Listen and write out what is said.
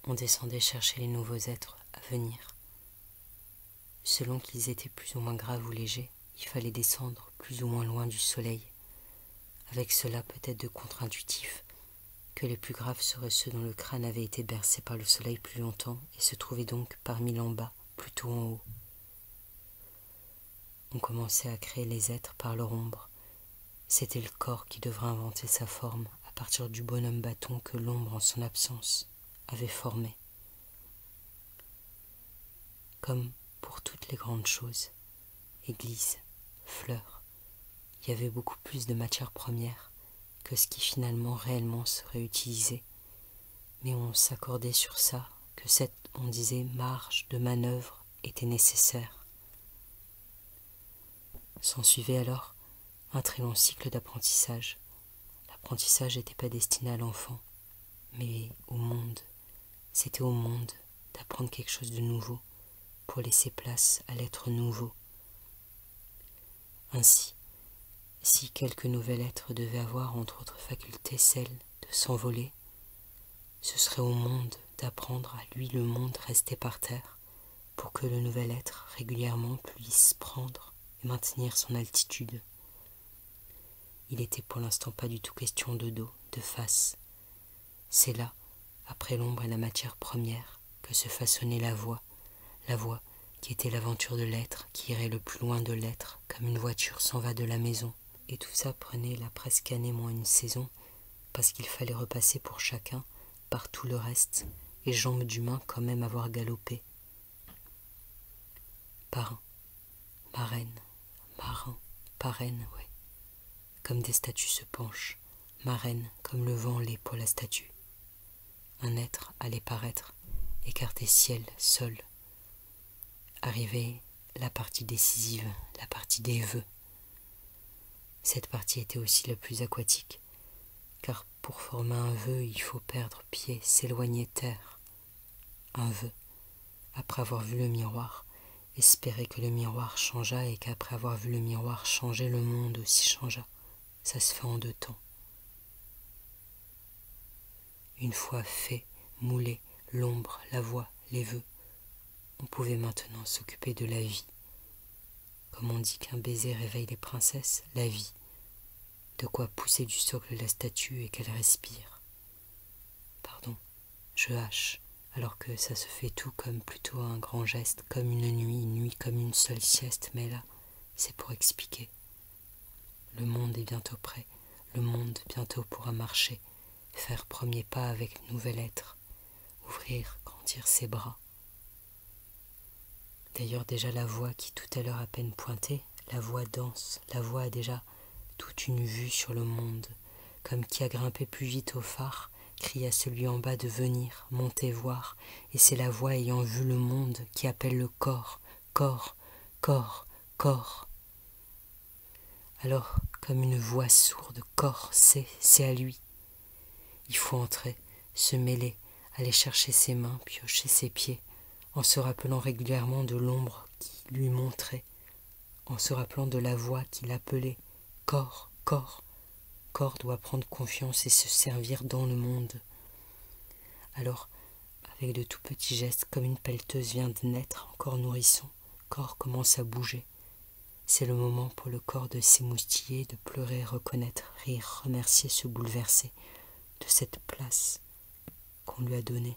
on descendait chercher les nouveaux êtres à venir. Selon qu'ils étaient plus ou moins graves ou légers, il fallait descendre plus ou moins loin du soleil, avec cela peut-être de contre-intuitif, que les plus graves seraient ceux dont le crâne avait été bercé par le soleil plus longtemps et se trouvaient donc parmi l'en bas, plutôt en haut. On commençait à créer les êtres par leur ombre. C'était le corps qui devrait inventer sa forme à partir du bonhomme bâton que l'ombre, en son absence, avait formé. Comme pour toutes les grandes choses, églises, fleurs, il y avait beaucoup plus de matière première que ce qui finalement réellement serait utilisé, mais on s'accordait sur ça, que cette, on disait, marge de manœuvre était nécessaire. S'ensuivait alors un très long cycle d'apprentissage. L'apprentissage n'était pas destiné à l'enfant, mais au monde. C'était au monde d'apprendre quelque chose de nouveau pour laisser place à l'être nouveau. Ainsi, si quelque nouvel être devait avoir entre autres facultés celle de s'envoler, ce serait au monde d'apprendre à lui le monde resté par terre pour que le nouvel être régulièrement puisse prendre et maintenir son altitude. Il était pour l'instant pas du tout question de dos, de face. C'est là, après l'ombre et la matière première, que se façonnait la voie qui était l'aventure de l'être, qui irait le plus loin de l'être, comme une voiture s'en va de la maison. Et tout ça prenait là presque année moins une saison, parce qu'il fallait repasser pour chacun par tout le reste, et jambes d'humain quand même avoir galopé. Parrain, marraine, marin, parraine, ouais. Comme des statues se penchent, marraine comme le vent l'est pour la statue. Un être allait paraître, écarté ciel, sol. Arrivait la partie décisive, la partie des vœux. Cette partie était aussi la plus aquatique, car pour former un vœu, il faut perdre pied, s'éloigner terre. Un vœu, après avoir vu le miroir, espérer que le miroir changeât et qu'après avoir vu le miroir changer, le monde aussi changea. Ça se fait en 2 temps. Une fois fait, moulé, l'ombre, la voix, les vœux, on pouvait maintenant s'occuper de la vie. Comme on dit qu'un baiser réveille les princesses, la vie. De quoi pousser du socle la statue et qu'elle respire. Pardon, je hache, alors que ça se fait tout comme plutôt un grand geste, comme une nuit comme une seule sieste, mais là, c'est pour expliquer. Le monde est bientôt prêt, le monde bientôt pourra marcher, faire premier pas avec nouvel être, ouvrir, grandir ses bras. D'ailleurs déjà la voix qui tout à l'heure à peine pointait, la voix danse, la voix a déjà toute une vue sur le monde, comme qui a grimpé plus vite au phare, crie à celui en bas de venir, monter voir, et c'est la voix ayant vu le monde qui appelle le corps, corps, corps, corps. Alors, comme une voix sourde, corps, c'est à lui. Il faut entrer, se mêler, aller chercher ses mains, piocher ses pieds, en se rappelant régulièrement de l'ombre qui lui montrait, en se rappelant de la voix qui l'appelait. Corps, corps, corps doit prendre confiance et se servir dans le monde. Alors, avec de tout petits gestes, comme une pelleteuse vient de naître, encore nourrisson, corps commence à bouger. C'est le moment pour le corps de s'émoustiller, de pleurer, reconnaître, rire, remercier, se bouleverser de cette place qu'on lui a donnée.